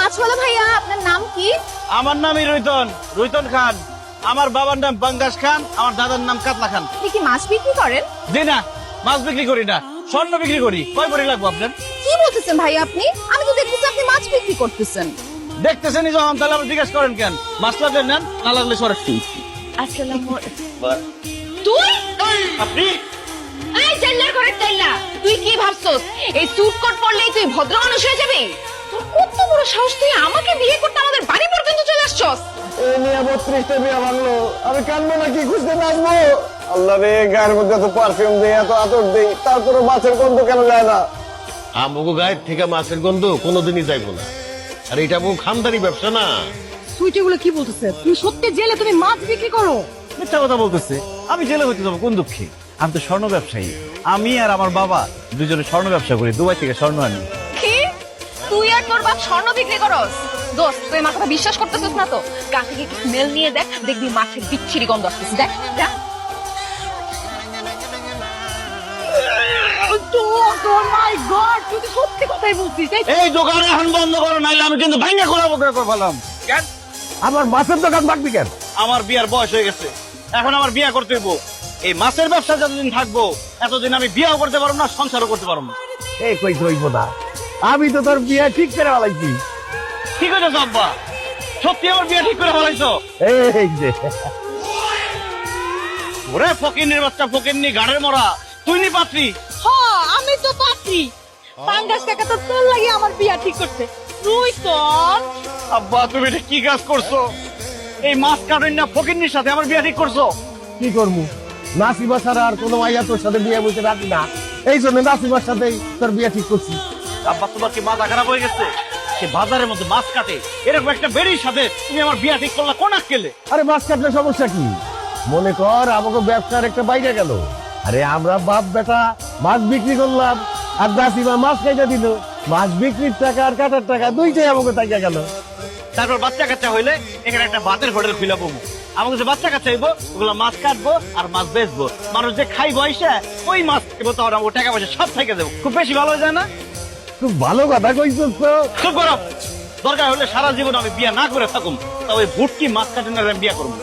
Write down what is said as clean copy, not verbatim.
মাছওয়ালা ভাইয়া, আপনার নাম কি? আমার নামই রুইতন, রুইতন খান। আমার বাবার নাম পাঙ্গাস খান, আমার দাদার নাম কাতলা খান। আপনি কি মাছ বিক্রি করেন? জি না, মাছ বিক্রি করি না, স্বর্ণ বিক্রি করি। কয় ভরি লাগবো আপনার? কি বলতেছেন ভাইয়া আপনি? আমি তো দেখতেছি আপনি মাছ বিক্রি করতেছেন। দেখতেছেনই যখন, তাহলে আপনি জিজ্ঞেস করেন কেন? মাছ লাগলে নেন, না লাগলে সরাসরি। আসসালামু তুই আপনি এই জান্নার ঘরের তাইলা, তুই কি ভাবছস এই স্যুট কোট পরলেই তুই ভদ্র মানুষ হয়ে যাবি? তোর কত বড় সাহস, তুই আমাকে বিয়ে করতে আমাদের বাড়ি পর্যন্ত চলে আসছস? এই নিয়ে 32টা বিয়া ভাঙলো, আমি কানবো নাকি খুঁজতে নাচবো? আল্লাহ রে, গায়ের মধ্যে এত পারফিউম দেই, এত আতর দেই, তারপরে মাছের গন্ধ কেন যায় না? আমগো গায়ের থেকে মাছের গন্ধ কোনোদিনই যাইবো না। আর এটা বহু খামদারি ব্যবসা না। সুইটিগুলো কি বলতেছে? তুমি সত্যি জেলে তুমি মাছ বিক্রি করো? মিথ্যা কথা বলতেছে। আমি জেলে হইতে যাবো কোন দুঃখে? আমি তো স্বর্ণ ব্যবসায়ী। আমি আর আমার বাবা দুজনে স্বর্ণ ব্যবসা করি, দুবাই থেকে স্বর্ণ আনি। কি তুই আর তোর বাপ স্বর্ণ বিক্রি করস? দোস্ত, তুই আমার কথা বিশ্বাস করতেছিস না তো? গা থেকে স্মেল নিয়ে দেখ, দেখবি মাছের বিচ্ছিরি গন্ধ আসতেছে। দেখ দেখ। মাই গড, তুই তো সত্যি কথাই বলছিস। এই দোকান এখন বন্ধ করো, নাইলে আমি কিন্তু ভাঙা খোলাবো করে ফেলাম। কেন? আমার মাছের দোকান ভাঙবি কেন? আমার বিয়ার বয়স হয়ে গেছে, এখন আমার বিয়া করতে হইব। এই মাছের ব্যবসা যতদিন থাকবো, এতদিন আমি বিয়াও করতে পারবো না, সংসারও করতে পারবো না। এই কই হইব না, আমি তো তোর বিয়ে ঠিক করে ফেলাইছি। ঠিক আছে আব্বা, সত্যি আমার বিয়া ঠিক করে ফেলাইছো? এই যে ওরে ফকিন্নির বাচ্চা, ফকিন্নি গাড়ের মরা, তুই নি পাত্রী? হ্যাঁ, আমি তো পাত্রী। পাঙ্গাস টাকা তো তোর লাগি আমার বিয়া ঠিক করতে। তুই তোর আব্বা, তুমি এটা কি কাজ করছো? এই মাছ কাটেন না ফকিন্নির সাথে আমার বিয়া ঠিক করছো? কি করবো, নাসিবা ছাড়া আর কোনো মাইয়া তোর সাথে বিয়ে বলতে রাখি না, এই জন্য নাসিবার সাথেই তোর বিয়ে ঠিক করছি। আব্বা, তোমার কি মাথা খারাপ হয়ে গেছে? সে বাজারের মধ্যে মাছ কাটে, এরকম একটা বেড়ির সাথে তুমি আমার বিয়া ঠিক করলা কোন আক্কেলে? আরে মাছ কাটলে সমস্যা কি? মনে কর আমাকে ব্যবসার একটা বাইরে গেল, আরে আমরা বাপ বেটা মাছ বিক্রি করলাম, আর নাসিমা মাছ কেটে দিল, মাছ বিক্রির টাকা আর কাটার টাকা দুইটাই আমাকে তাকিয়ে গেল। তারপর বাচ্চা কাচ্চা হইলে এখানে একটা ভাতের হোটেল খুলে পড়বো। আমাকে যে বাচ্চা কাচ্চা হইবো, ওগুলো মাছ কাটবো আর মাছ বেচবো। মানুষ যে খাইবো এসে ওই মাছ খাইবো, তখন আমাকে টাকা পয়সা সব থেকে দেবো। খুব বেশি ভালো হয়ে যায় না? খুব ভালো কথা কইছিস তো। চুপ করো। দরকার হলে সারা জীবন আমি বিয়া না করে থাকুম, তবে ভুটকি মাছ কাটেন আমি বিয়া করবো।